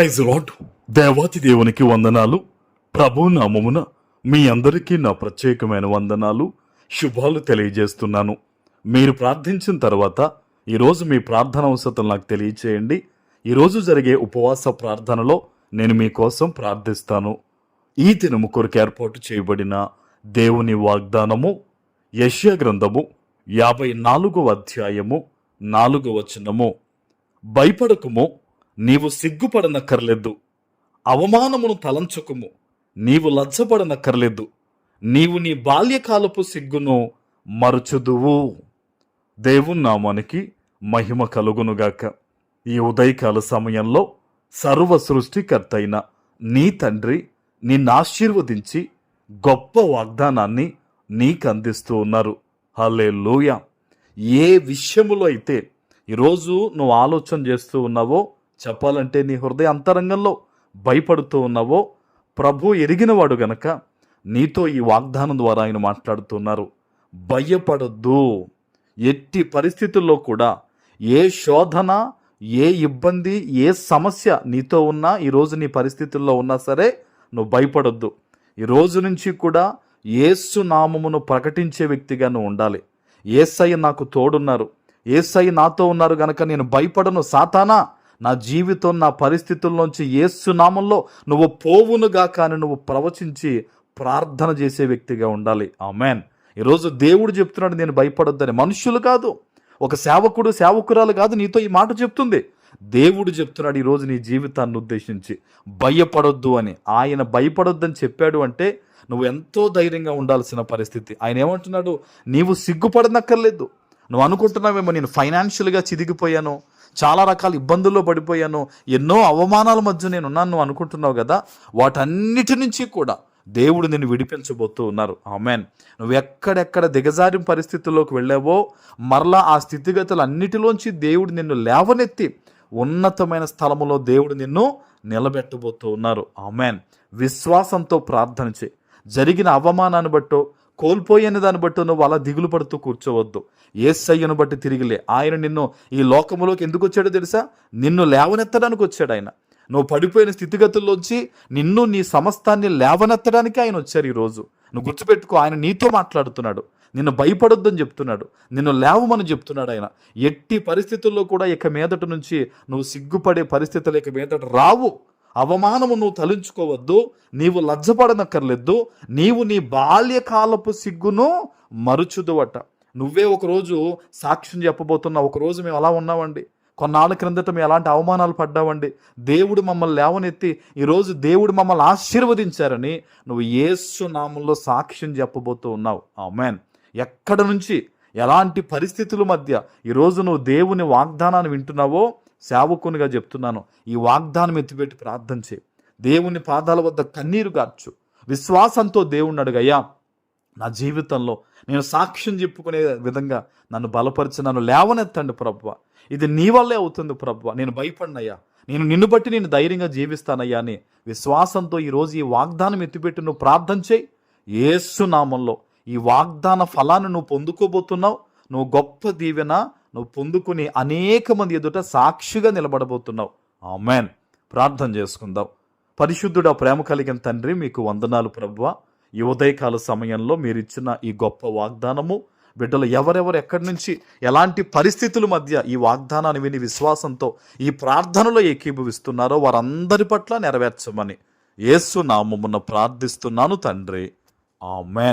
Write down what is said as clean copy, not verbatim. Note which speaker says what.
Speaker 1: Praise lord. దేవాతి దేవునికి వందనాలు. ప్రభు నామమున మీ అందరికీ నా ప్రత్యేకమైన వందనాలు, శుభాలు తెలియజేస్తున్నాను. మీరు ప్రార్థించిన తర్వాత ఈరోజు మీ ప్రార్థన అవసరం నాకు తెలియచేయండి. ఈరోజు జరిగే ఉపవాస ప్రార్థనలో నేను మీకోసం ప్రార్థిస్తాను. ఈ దినము కొరకు ఏర్పాటు చేయబడిన దేవుని వాగ్దానము యెషయా గ్రంథము 54వ అధ్యాయము 4వ వచనము. భయపడకుము, నీవు సిగ్గుపడనక్కర్లేదు. అవమానమును తలంచుకుము, నీవు లజ్జపడనక్కర్లేదు. నీవు నీ బాల్యకాలపు సిగ్గును మరచుదువు. దేవుని నామానికి మహిమ కలుగునుగాక. ఈ ఉదయకాల సమయంలో సర్వ సృష్టికర్త అయిన నీ తండ్రి నిన్ను ఆశీర్వదించి గొప్ప వాగ్దానాన్ని నీకు అందిస్తూ ఉన్నారు. హల్లెలూయా. ఏ విషయములో అయితే ఈరోజు నువ్వు ఆలోచన చేస్తూ ఉన్నావో, చెప్పాలంటే నీ హృదయ అంతరంగంలో భయపడుతూ ఉన్నావో, ప్రభు ఎరిగినవాడు గనక నీతో ఈ వాగ్దానం ద్వారా ఆయన మాట్లాడుతున్నారు. భయపడొద్దు. ఎట్టి పరిస్థితుల్లో కూడా ఏ శోధన, ఏ ఇబ్బంది, ఏ సమస్య నీతో ఉన్నా, ఈరోజు నీ పరిస్థితుల్లో ఉన్నా సరే నువ్వు భయపడొద్దు. ఈ రోజు నుంచి కూడా యేసు నామమును ప్రకటించే వ్యక్తిగా నువ్వు ఉండాలి. యేసయ్య నాకు తోడున్నారు, యేసయ్య నాతో ఉన్నారు గనక నేను భయపడను. సాతానా, నా జీవితం, నా పరిస్థితుల్లోంచి యేసు నామంలో నువ్వు పోవునుగా కానీ నువ్వు ప్రవచించి ప్రార్థన చేసే వ్యక్తిగా ఉండాలి. ఆమేన్. ఈరోజు దేవుడు చెప్తున్నాడు నేను భయపడొద్దని. మనుషులు కాదు, ఒక సేవకుడు, సేవకురాలు కాదు నీతో ఈ మాట చెప్తుంది. దేవుడు చెప్తున్నాడు ఈరోజు నీ జీవితాన్ని ఉద్దేశించి భయపడొద్దు అని. ఆయన భయపడొద్దని చెప్పాడు అంటే నువ్వు ఎంతో ధైర్యంగా ఉండాల్సిన పరిస్థితి. ఆయన ఏమంటున్నాడు, నీవు సిగ్గుపడనక్కర్లేదు. నువ్వు అనుకుంటున్నావేమో నేను ఫైనాన్షియల్గా చిదిగిపోయాను, చాలా రకాల ఇబ్బందుల్లో పడిపోయాను, ఎన్నో అవమానాల మధ్య నేను ఉన్నాను నువ్వు అనుకుంటున్నావు కదా. వాటన్నిటి నుంచి కూడా దేవుడు నిన్ను విడిపించబోతూ ఉన్నారు. ఆమేన్. నువ్వు ఎక్కడెక్కడ దిగజారిన పరిస్థితుల్లోకి వెళ్ళావో మరలా ఆ స్థితిగతులు అన్నిటిలోంచి దేవుడు నిన్ను లేవనెత్తి ఉన్నతమైన స్థలములో దేవుడు నిన్ను నిలబెట్టబోతూ ఉన్నారు. ఆమేన్. విశ్వాసంతో ప్రార్థన చేయి. జరిగిన అవమానాన్ని బట్టో, కోల్పోయిన దాన్ని బట్టి నువ్వు అలా దిగులు పడుతూ కూర్చోవద్దు. యేసయ్యను బట్టి తిరిగిలే. ఆయన నిన్ను ఈ లోకములోకి ఎందుకు వచ్చాడో తెలుసా? నిన్ను లేవనెత్తడానికి వచ్చాడు ఆయన. నువ్వు పడిపోయిన స్థితిగతుల్లోంచి నిన్ను, నీ సమస్తాన్ని లేవనెత్తడానికి ఆయన వచ్చారు ఈరోజు. నువ్వు గుర్తుపెట్టుకో, ఆయన నీతో మాట్లాడుతున్నాడు. నిన్ను భయపడొద్దని చెప్తున్నాడు, నిన్ను లేవమని చెప్తున్నాడు ఆయన. ఎట్టి పరిస్థితుల్లో కూడా ఇక మీదట నుంచి నువ్వు సిగ్గుపడే పరిస్థితులు ఇక మీదట రావు. అవమానము నువ్వు తలుంచుకోవద్దు, నీవు లజ్జపడనక్కర్లేదు. నీవు నీ బాల్యకాలపు సిగ్గును మరుచుదు అట. నువ్వే ఒకరోజు సాక్ష్యం చెప్పబోతున్నావు. ఒకరోజు మేము అలా ఉన్నామండి, కొన్నాళ్ళ క్రిందట మేము ఎలాంటి అవమానాలు పడ్డామండి, దేవుడు మమ్మల్ని లేవనెత్తి ఈరోజు దేవుడు మమ్మల్ని ఆశీర్వదించారని నువ్వు యేసు నామంలో సాక్ష్యం చెప్పబోతూ ఉన్నావు. ఆమేన్. ఎక్కడ నుంచి, ఎలాంటి పరిస్థితుల మధ్య ఈరోజు నువ్వు దేవుని వాగ్దానాన్ని వింటున్నావో, సేవకునిగా చెప్తున్నాను, ఈ వాగ్దానం ఎత్తిపెట్టి ప్రార్థన చేయి. దేవుని పాదాల వద్ద కన్నీరు గార్చు. విశ్వాసంతో దేవుణ్ణి అడుగయ్యా, నా జీవితంలో నేను సాక్ష్యం చెప్పుకునే విధంగా నన్ను బలపరిచి నన్ను లేవనెత్తండి ప్రభువా. ఇది నీ వల్లే అవుతుంది ప్రభువా. నేను భయపడినయ్యా, నేను నిన్ను బట్టి నేను ధైర్యంగా జీవిస్తానయ్యా అని విశ్వాసంతో ఈరోజు ఈ వాగ్దానం ఎత్తిపెట్టి నువ్వు ప్రార్థన చేయి. యేసు నామంలో ఈ వాగ్దాన ఫలాన్ని నువ్వు పొందుకోబోతున్నావు. నువ్వు గొప్ప దీవెన నువ్వు పొందుకుని అనేక మంది ఎదుట సాక్షిగా నిలబడబోతున్నావు. ఆమేన్. ప్రార్థన చేసుకుందాం. పరిశుద్ధుడా, ప్రేమ కలిగిన తండ్రి, మీకు వందనాలు ప్రభువా. ఈ ఉదయకాల సమయంలో మీరు ఇచ్చిన ఈ గొప్ప వాగ్దానము బిడ్డలు ఎవరెవరు ఎక్కడి నుంచి ఎలాంటి పరిస్థితుల మధ్య ఈ వాగ్దానాన్ని విని విశ్వాసంతో ఈ ప్రార్థనలో ఏకీభవిస్తున్నారో వారందరి పట్ల నెరవేర్చమని యేసు నామమున ప్రార్థిస్తున్నాను తండ్రి. ఆమేన్.